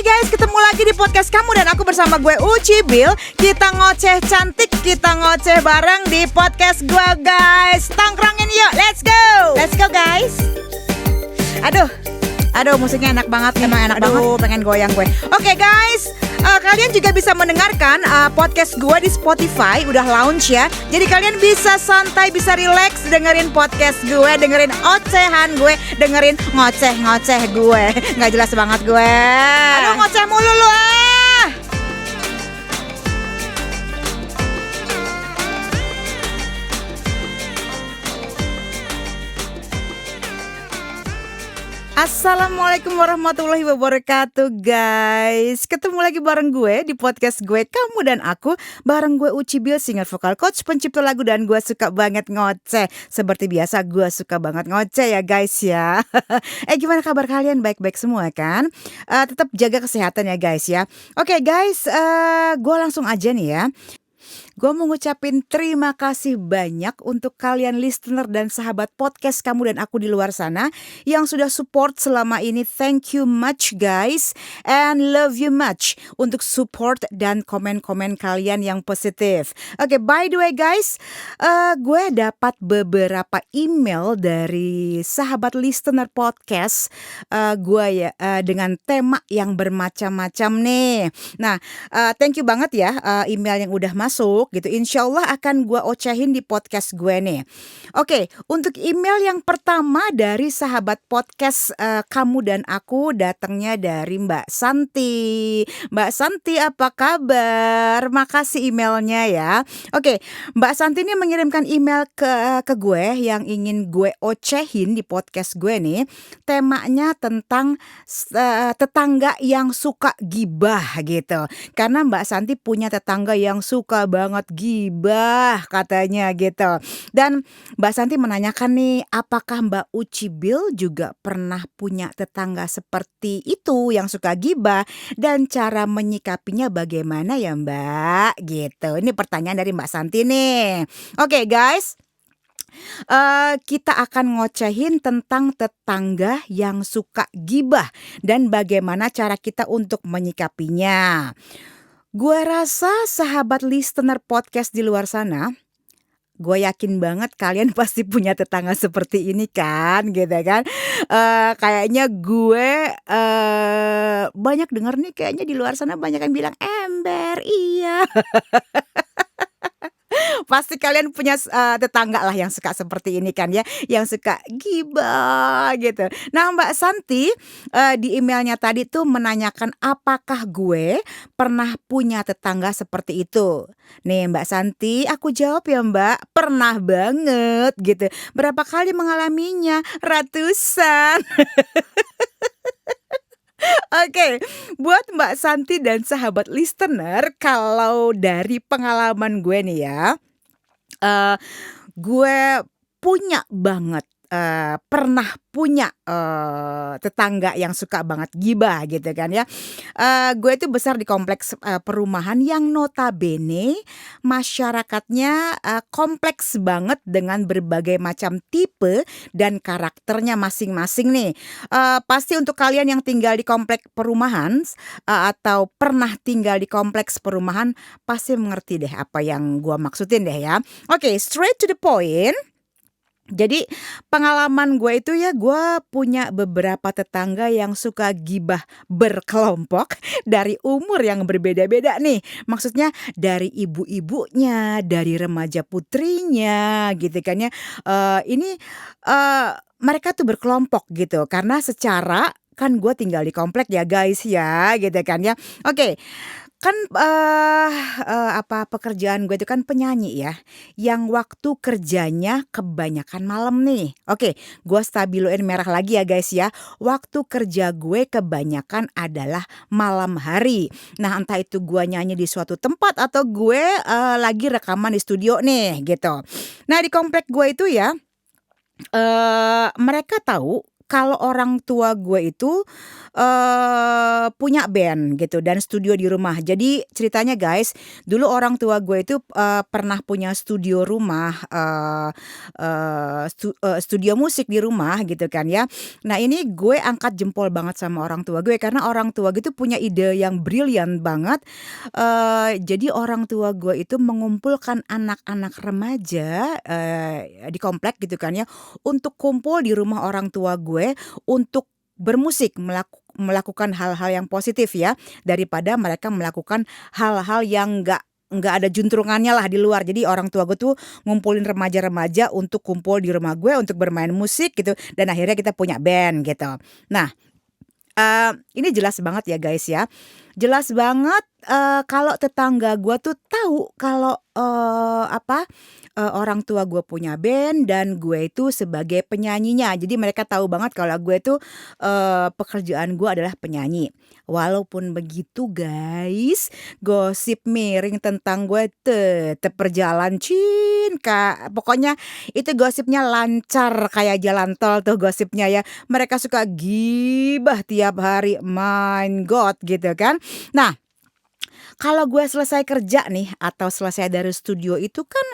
guys, ketemu lagi di podcast kamu dan aku bersama gue Uci Bil. Kita ngoceh cantik, kita ngoceh bareng di podcast gue guys. Tongkrongin yuk, let's go guys. Aduh musiknya enak banget nih, enak banget. Pengen goyang gue. Oke guys, kalian juga bisa mendengarkan podcast gue di Spotify, udah launch ya. Jadi kalian bisa santai, bisa relax dengerin podcast gue, dengerin ocehan gue, dengerin ngoceh gue. Nggak jelas banget gue. Aduh ngoceh mulu lu Assalamualaikum warahmatullahi wabarakatuh guys. Ketemu lagi bareng gue di podcast gue Kamu dan Aku. Bareng gue Uci Bil, singer vokal coach, pencipta lagu, dan gue suka banget ngoceh. Seperti biasa gue suka banget ngoceh ya guys ya. Gimana kabar kalian? Baik-baik semua kan? Tetap jaga kesehatan ya guys ya. Oke guys, gue langsung aja nih ya. Gue mau ngucapin terima kasih banyak untuk kalian listener dan sahabat podcast Kamu dan Aku di luar sana yang sudah support selama ini. Thank you much guys and love you much untuk support dan komen-komen kalian yang positif. Oke, by the way guys, gue dapat beberapa email dari sahabat listener podcast gue ya, dengan tema yang bermacam-macam nih. Nah, thank you banget ya email yang udah masuk gitu. Insya Allah akan gue ocehin di podcast gue nih. Oke, untuk email yang pertama dari sahabat podcast Kamu dan Aku, datangnya dari Mbak Santi. Mbak Santi, apa kabar? Makasih emailnya ya. Oke, Mbak Santi ini mengirimkan email ke gue yang ingin gue ocehin di podcast gue nih. Temanya tentang tetangga yang suka gibah gitu. Karena Mbak Santi punya tetangga yang suka banget gibah katanya gitu. Dan Mbak Santi menanyakan nih, apakah Mbak Uci Bil juga pernah punya tetangga seperti itu yang suka gibah, dan cara menyikapinya bagaimana ya Mbak gitu. Ini pertanyaan dari Mbak Santi nih. Oke guys, kita akan ngocehin tentang tetangga yang suka gibah dan bagaimana cara kita untuk menyikapinya. Gue rasa sahabat listener podcast di luar sana, gue yakin banget kalian pasti punya tetangga seperti ini kan, gitu kan. Kayaknya gue banyak denger nih, kayaknya di luar sana banyak yang bilang ember, iya. Pasti kalian punya tetangga lah yang suka seperti ini kan ya, yang suka gibah gitu. Nah Mbak Santi di emailnya tadi tuh menanyakan apakah gue pernah punya tetangga seperti itu. Nih Mbak Santi, aku jawab ya Mbak, pernah banget gitu. Berapa kali mengalaminya? Ratusan. Oke, buat Mbak Santi dan sahabat listener, kalau dari pengalaman gue nih ya, gue punya banget, pernah punya tetangga yang suka banget gibah gitu kan ya. Gue itu besar di kompleks perumahan yang notabene masyarakatnya kompleks banget dengan berbagai macam tipe dan karakternya masing-masing nih. Pasti untuk kalian yang tinggal di kompleks perumahan atau pernah tinggal di kompleks perumahan pasti mengerti deh apa yang gue maksudin deh ya. Oke, straight to the point. Jadi pengalaman gue itu ya, gue punya beberapa tetangga yang suka gibah berkelompok dari umur yang berbeda-beda nih. Maksudnya dari ibu-ibunya, dari remaja putrinya gitu kan ya. Ini mereka tuh berkelompok gitu karena secara kan gue tinggal di komplek ya guys ya gitu kan ya. Oke. Kan pekerjaan gue itu kan penyanyi ya, yang waktu kerjanya kebanyakan malam nih. Oke, gue stabiloin merah lagi ya guys ya. Waktu kerja gue kebanyakan adalah malam hari. Nah entah itu gue nyanyi di suatu tempat atau gue lagi rekaman di studio nih gitu. Nah di komplek gue itu ya, mereka tahu kalau orang tua gue itu, punya band gitu dan studio di rumah. Jadi ceritanya guys, dulu orang tua gue itu, pernah punya studio rumah, studio musik di rumah gitu kan ya. Nah ini gue angkat jempol banget sama orang tua gue karena orang tua gue itu punya ide yang brilian banget, jadi orang tua gue itu mengumpulkan anak-anak remaja, di komplek gitu kan ya, untuk kumpul di rumah orang tua gue untuk bermusik, melakukan hal-hal yang positif ya, daripada mereka melakukan hal-hal yang nggak ada juntrungannya lah di luar. Jadi orang tua gue tuh ngumpulin remaja-remaja untuk kumpul di rumah gue untuk bermain musik gitu, dan akhirnya kita punya band gitu. Nah, ini jelas banget ya guys ya, jelas banget, kalau tetangga gua tuh tahu kalau, orang tua gue punya band dan gue itu sebagai penyanyinya. Jadi mereka tahu banget kalau gue tuh, pekerjaan gue adalah penyanyi. Walaupun begitu guys, gosip miring tentang gue tetep berjalan Kak. Pokoknya itu gosipnya lancar kayak jalan tol tuh gosipnya ya. Mereka suka gibah tiap hari, my God gitu kan. Nah, kalau gue selesai kerja nih atau selesai dari studio itu kan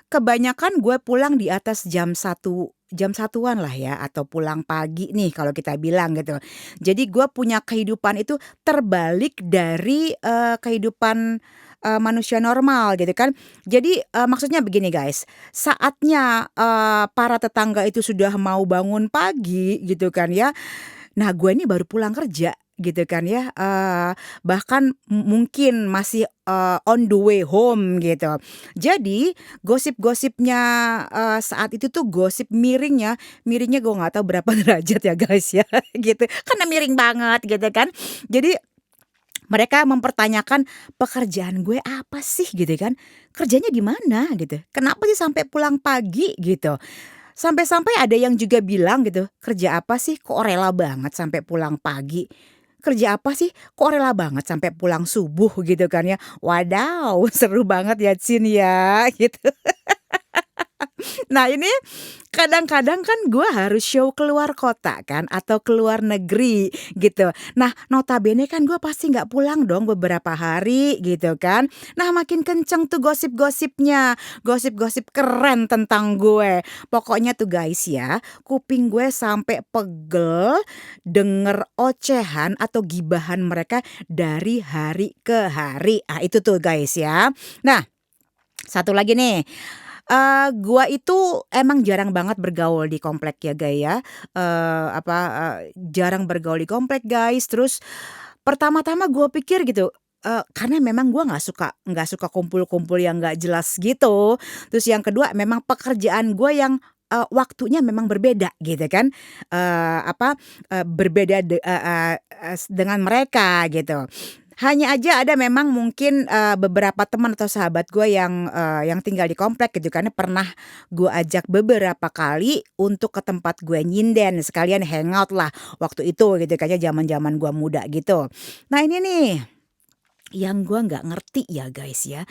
kebanyakan gue pulang di atas jam 1-an lah ya, atau pulang pagi nih kalau kita bilang gitu. Jadi gue punya kehidupan itu terbalik dari, kehidupan, manusia normal gitu kan. Jadi, maksudnya begini guys, saatnya, para tetangga itu sudah mau bangun pagi gitu kan ya. Nah, gue ini baru pulang kerja gitu kan ya, bahkan mungkin masih, on the way home gitu. Jadi gosip-gosipnya, saat itu tuh gosip miringnya gue nggak tahu berapa derajat ya guys ya gitu, karena miring banget gitu kan. Jadi mereka mempertanyakan pekerjaan gue apa sih gitu kan, kerjanya di mana gitu, kenapa sih sampai pulang pagi gitu. Sampai-sampai ada yang juga bilang gitu, "Kerja apa sih kok rela banget sampai pulang pagi? Kerja apa sih kok rela banget sampai pulang subuh?" Gitu kan ya. Wadaw, seru banget ya Cin ya gitu. Nah ini kadang-kadang kan gue harus show keluar kota kan atau keluar negeri gitu. Nah notabene kan gue pasti nggak pulang dong beberapa hari gitu kan. Nah makin kenceng tuh gosip-gosipnya, gosip-gosip keren tentang gue. Pokoknya tuh guys ya, kuping gue sampai pegel denger ocehan atau gibahan mereka dari hari ke hari. Ah itu tuh guys ya. Nah satu lagi nih, gua itu emang jarang banget bergaul di komplek ya, ya, jarang bergaul di komplek, guys. Terus pertama-tama gua pikir gitu, karena memang gua nggak suka kumpul-kumpul yang nggak jelas gitu. Terus yang kedua memang pekerjaan gua yang, waktunya memang berbeda gitu kan, berbeda dengan mereka gitu. Hanya aja ada memang mungkin, beberapa teman atau sahabat gue yang tinggal di komplek gitu kan, pernah gue ajak beberapa kali untuk ke tempat gue nyinden, sekalian hangout lah waktu itu gitu kan ya, zaman-zaman gue muda gitu. Nah ini nih, yang gue nggak ngerti ya guys ya,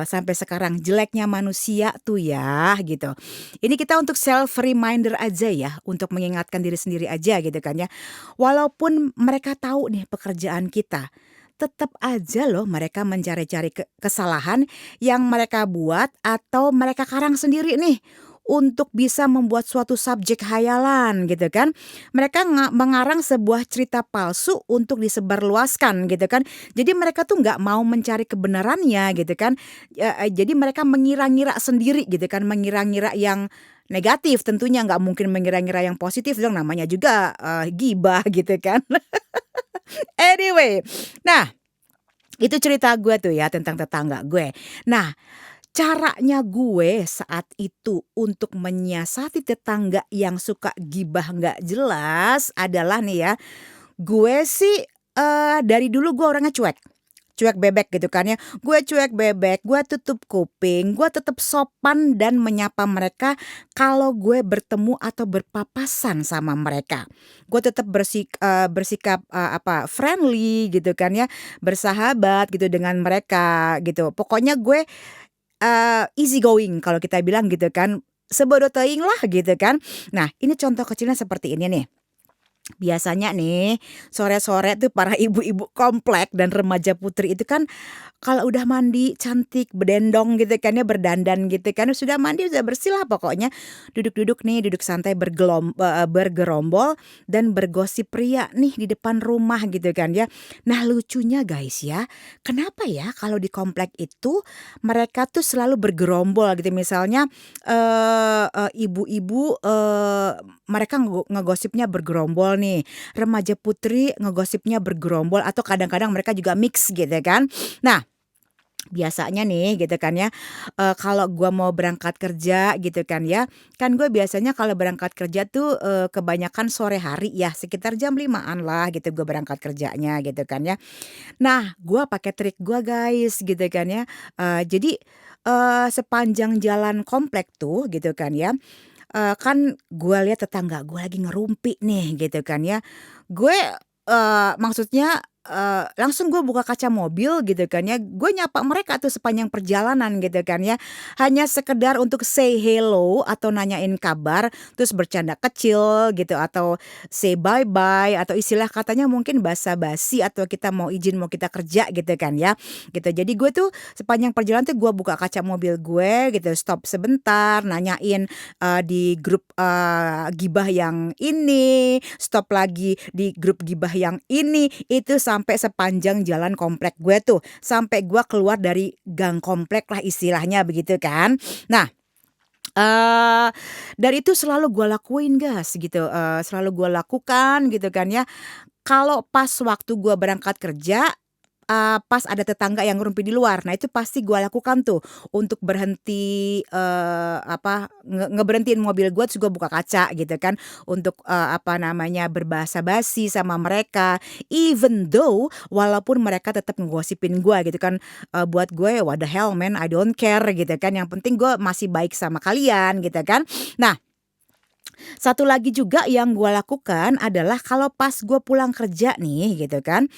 sampai sekarang jeleknya manusia tuh ya gitu. Ini kita untuk self reminder aja ya, untuk mengingatkan diri sendiri aja gitu kan ya. Walaupun mereka tahu nih pekerjaan kita, tetap aja loh mereka mencari-cari kesalahan yang mereka buat atau mereka karang sendiri nih untuk bisa membuat suatu subjek hayalan gitu kan. Mereka mengarang sebuah cerita palsu untuk disebarluaskan gitu kan. Jadi mereka tuh nggak mau mencari kebenarannya gitu kan. Jadi mereka mengira-ngira sendiri gitu kan, mengira-ngira yang negatif, tentunya nggak mungkin mengira-ngira yang positif dong, namanya juga, gibah gitu kan. Anyway, nah itu cerita gue tuh ya tentang tetangga gue. Nah, caranya gue saat itu untuk menyiasati tetangga yang suka gibah nggak jelas adalah nih ya, gue sih, dari dulu gue orangnya cuek. Cuek bebek gitu kan ya. Gue cuek bebek, gue tutup kuping, gue tetap sopan dan menyapa mereka kalau gue bertemu atau berpapasan sama mereka. Gue tetap bersikap, friendly gitu kan ya, bersahabat gitu dengan mereka gitu. Pokoknya gue, easy going kalau kita bilang gitu kan. sebodo teuing lah gitu kan. Nah, ini contoh kecilnya seperti ini nih. Biasanya nih, sore-sore tuh para ibu-ibu komplek dan remaja putri itu kan kalau udah mandi cantik, bedendong gitu kan ya, berdandan gitu kan, sudah mandi, sudah bersih lah pokoknya. Duduk-duduk nih, duduk santai bergerombol dan bergosip pria nih di depan rumah gitu kan ya. Nah lucunya guys ya, kenapa ya kalau di komplek itu mereka tuh selalu bergerombol gitu. Misalnya ibu-ibu mereka ngegosipnya bergerombol nih, remaja putri ngegosipnya bergerombol atau kadang-kadang mereka juga mix gitu kan. Nah, biasanya nih gitu kan ya, kalau gua mau berangkat kerja gitu kan ya, kan gue biasanya kalau berangkat kerja tuh, kebanyakan sore hari ya, sekitar jam 5.00-an lah gitu gue berangkat kerjanya gitu kan ya. Nah, gua pakai trik gua guys gitu kan ya, jadi, sepanjang jalan komplek tuh gitu kan ya, kan gua lihat tetangga gue lagi ngerumpi nih gitu kan ya. Gue, maksudnya, langsung gue buka kaca mobil gitu kan ya, gue nyapa mereka tuh sepanjang perjalanan gitu kan ya. Hanya sekedar untuk say hello atau nanyain kabar, terus bercanda kecil gitu atau say bye-bye atau istilah katanya mungkin basa-basi atau kita mau izin mau kita kerja gitu kan ya, gitu. Jadi gue tuh sepanjang perjalanan tuh gue buka kaca mobil gue gitu, stop sebentar, nanyain di grup, gibah yang ini, stop lagi di grup gibah yang ini, itu sampai sepanjang jalan komplek gue tuh, sampai gue keluar dari gang komplek lah istilahnya begitu kan. Nah, dari itu selalu gue lakuin Gas gitu, selalu gue lakukan gitu kan ya. Kalau pas waktu gue berangkat kerja, pas ada tetangga yang ngerumpi di luar. Nah itu pasti gua lakukan tuh untuk berhenti, ngeberhentiin mobil gua terus gua buka kaca gitu kan untuk, berbahasa basi sama mereka. Even though walaupun mereka tetap ngegosipin gua gitu kan, buat gue what the hell man, I don't care gitu kan, yang penting gua masih baik sama kalian gitu kan. Nah, satu lagi juga yang gue lakukan adalah kalau pas gue pulang kerja nih gitu kan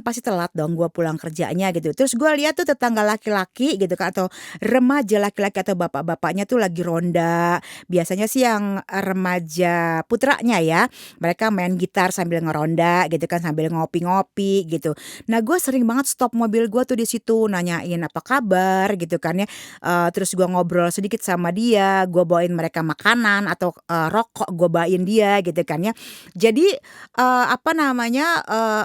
pasti telat dong gue pulang kerjanya gitu. Terus gue lihat tuh tetangga laki-laki gitu kan atau remaja laki-laki atau bapak-bapaknya tuh lagi ronda. Biasanya sih yang remaja putranya ya, mereka main gitar sambil ngeronda gitu kan, sambil ngopi-ngopi gitu. Nah gue sering banget stop mobil gue tuh di situ nanyain apa kabar gitu kan ya, terus gue ngobrol sedikit sama dia, gue bawain mereka makanan atau rokok gue bawain dia gitu kan ya. Jadi,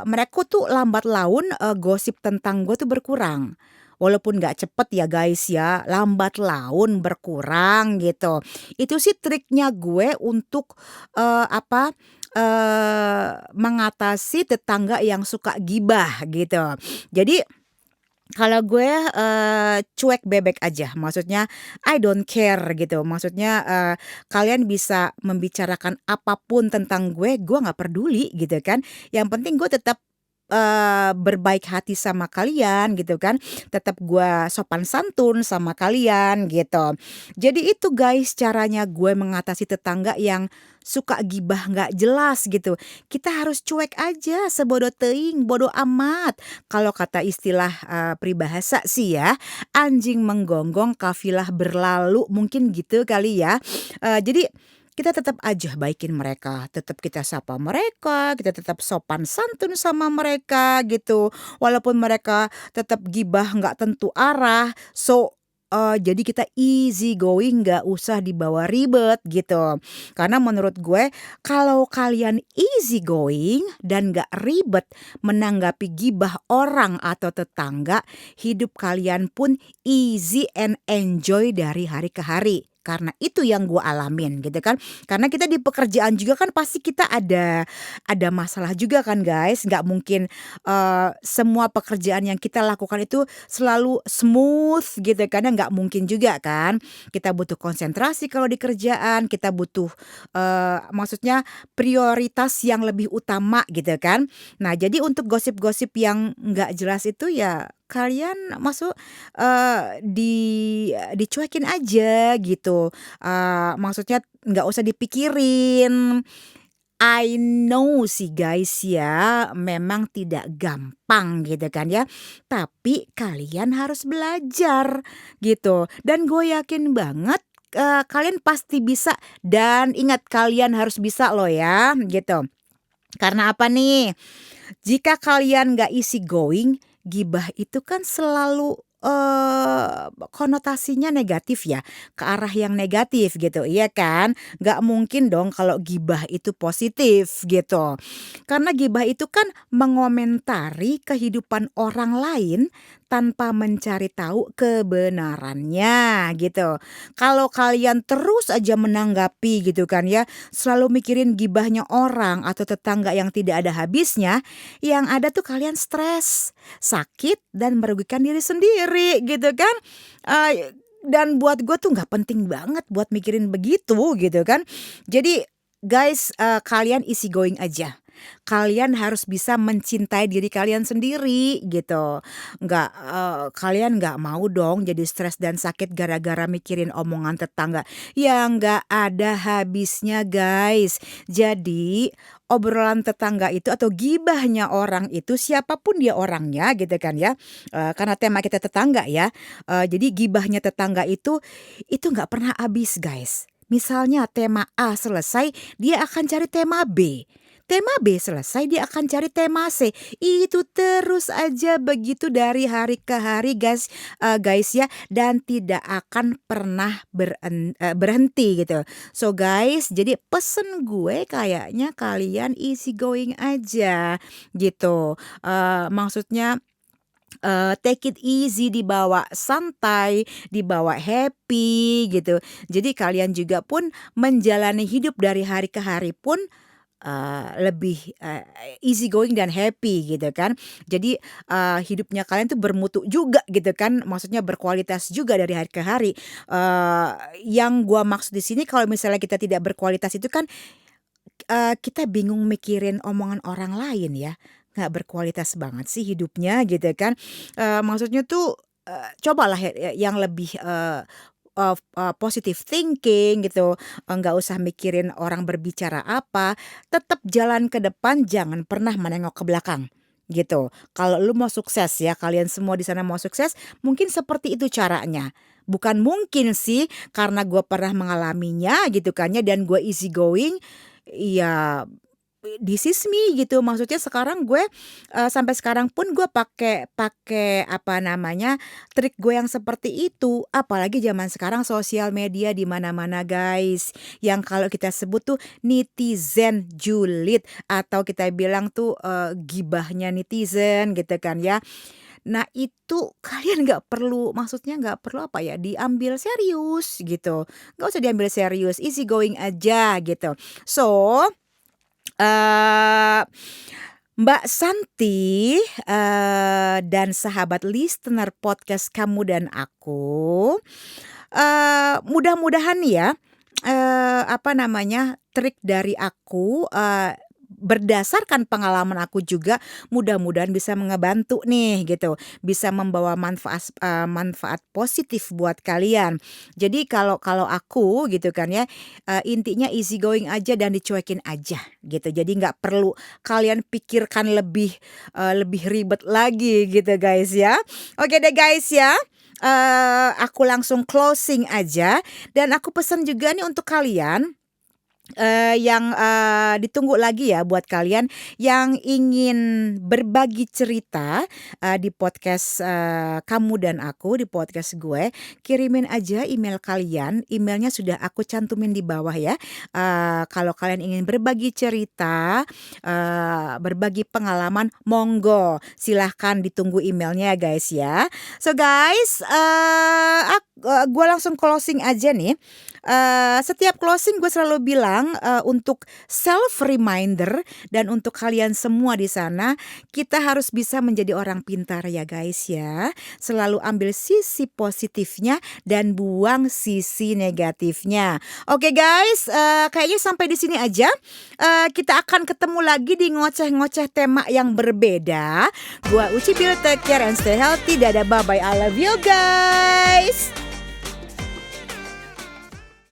mereka tuh lambat laun, gosip tentang gue tuh berkurang. Walaupun nggak cepet ya guys ya, lambat laun berkurang gitu. Itu sih triknya gue untuk, mengatasi tetangga yang suka gibah gitu. Jadi kalau gue, cuek bebek aja, maksudnya I don't care gitu, maksudnya, kalian bisa membicarakan apapun tentang gue nggak peduli gitu kan, yang penting gue tetap, berbaik hati sama kalian gitu kan, tetap gue sopan santun sama kalian gitu. Jadi itu guys caranya gue mengatasi tetangga yang suka gibah nggak jelas gitu, kita harus cuek aja, sebodo teuing, bodo amat. Kalau kata istilah, peribahasa sih ya, anjing menggonggong kafilah berlalu, mungkin gitu kali ya. Jadi kita tetap aja baikin mereka, tetap kita sapa mereka, kita tetap sopan santun sama mereka gitu. Walaupun mereka tetap gibah nggak tentu arah, jadi kita easy going, nggak usah dibawa ribet gitu. Karena menurut gue kalau kalian easy going dan nggak ribet menanggapi gibah orang atau tetangga, hidup kalian pun easy and enjoy dari hari ke hari. Karena itu yang gue alamin gitu kan. Karena kita di pekerjaan juga kan pasti kita ada masalah juga kan guys. Nggak mungkin, semua pekerjaan yang kita lakukan itu selalu smooth gitu kan ya, nggak mungkin juga kan. Kita butuh konsentrasi kalau di kerjaan, kita butuh, maksudnya prioritas yang lebih utama gitu kan. Nah jadi untuk gosip-gosip yang nggak jelas itu ya kalian dicuekin aja gitu, maksudnya nggak usah dipikirin. I know sih guys ya, memang tidak gampang gitu kan ya, tapi kalian harus belajar gitu dan gue yakin banget kalian pasti bisa dan ingat kalian harus bisa loh ya gitu. Karena apa nih? Jika kalian nggak easy going, gibah itu kan selalu, konotasinya negatif ya, ke arah yang negatif gitu, iya kan? Nggak mungkin dong kalau gibah itu positif gitu. Karena gibah itu kan mengomentari kehidupan orang lain tanpa mencari tahu kebenarannya gitu. Kalau kalian terus aja menanggapi gitu kan ya, selalu mikirin gibahnya orang atau tetangga yang tidak ada habisnya, yang ada tuh kalian stres, sakit, dan merugikan diri sendiri gitu kan. Dan buat gue tuh nggak penting banget buat mikirin begitu gitu kan. Jadi guys, kalian easy going aja. Kalian harus bisa mencintai diri kalian sendiri gitu. Kalian nggak mau dong jadi stres dan sakit gara-gara mikirin omongan tetangga. Ya nggak ada habisnya guys. Jadi obrolan tetangga itu atau gibahnya orang itu siapapun dia orangnya gitu kan ya. Karena tema kita tetangga ya. Jadi gibahnya tetangga itu nggak pernah habis guys. Misalnya tema A selesai, dia akan cari tema B. Tema B selesai, dia akan cari tema C. Itu terus aja begitu dari hari ke hari guys ya. Dan tidak akan pernah berhenti gitu. So guys, jadi pesen gue kayaknya kalian easy going aja gitu. Maksudnya take it easy, dibawa santai, dibawa happy gitu. Jadi kalian juga pun menjalani hidup dari hari ke hari pun lebih easy going dan happy gitu kan. Jadi hidupnya kalian tuh bermutu juga gitu kan. Maksudnya berkualitas juga dari hari ke hari. Yang gua maksud di sini kalau misalnya kita tidak berkualitas itu kan kita bingung mikirin omongan orang lain ya. Nggak berkualitas banget sih hidupnya gitu kan. Maksudnya tuh cobalah yang lebih positive thinking gitu, nggak usah mikirin orang berbicara apa, tetap jalan ke depan, jangan pernah menengok ke belakang gitu. Kalau lu mau sukses ya, kalian semua di sana mau sukses, mungkin seperti itu caranya. Bukan mungkin sih, karena gue pernah mengalaminya gitu kan ya, dan gue easy going, ya this is me gitu. Maksudnya sekarang gue sampai sekarang pun gue pakai pakai apa namanya, trik gue yang seperti itu. Apalagi zaman sekarang sosial media di mana-mana guys. Yang kalau kita sebut tuh netizen julid atau kita bilang tuh gibahnya netizen gitu kan ya. Nah itu kalian nggak perlu, maksudnya nggak perlu apa ya, diambil serius gitu. Nggak usah diambil serius, easy going aja gitu. So Eee, Mbak Santi, dan sahabat listener podcast Kamu dan Aku, mudah-mudahan ya, apa namanya, trik dari aku, berdasarkan pengalaman aku juga mudah-mudahan bisa ngebantu nih gitu, bisa membawa manfaat positif buat kalian. Jadi kalau kalau aku gitu kan ya, intinya easy going aja dan dicuekin aja gitu. Jadi nggak perlu kalian pikirkan lebih ribet lagi gitu guys ya. Oke deh guys ya, aku langsung closing aja dan aku pesan juga nih untuk kalian yang ditunggu lagi ya buat kalian yang ingin berbagi cerita di podcast Kamu dan Aku, di podcast gue, kirimin aja email kalian. Emailnya sudah aku cantumin di bawah ya. Kalau kalian ingin berbagi cerita, berbagi pengalaman, monggo silahkan ditunggu emailnya guys ya. So guys, gue langsung closing aja nih. Setiap closing gue selalu bilang untuk self reminder dan untuk kalian semua di sana, kita harus bisa menjadi orang pintar ya guys ya. Selalu ambil sisi positifnya dan buang sisi negatifnya. Oke guys, kayaknya sampai di sini aja. Kita akan ketemu lagi di ngoceh-ngoceh tema yang berbeda. Gua Uci Bill, take care and stay healthy. Dadah, bye bye, I love you guys.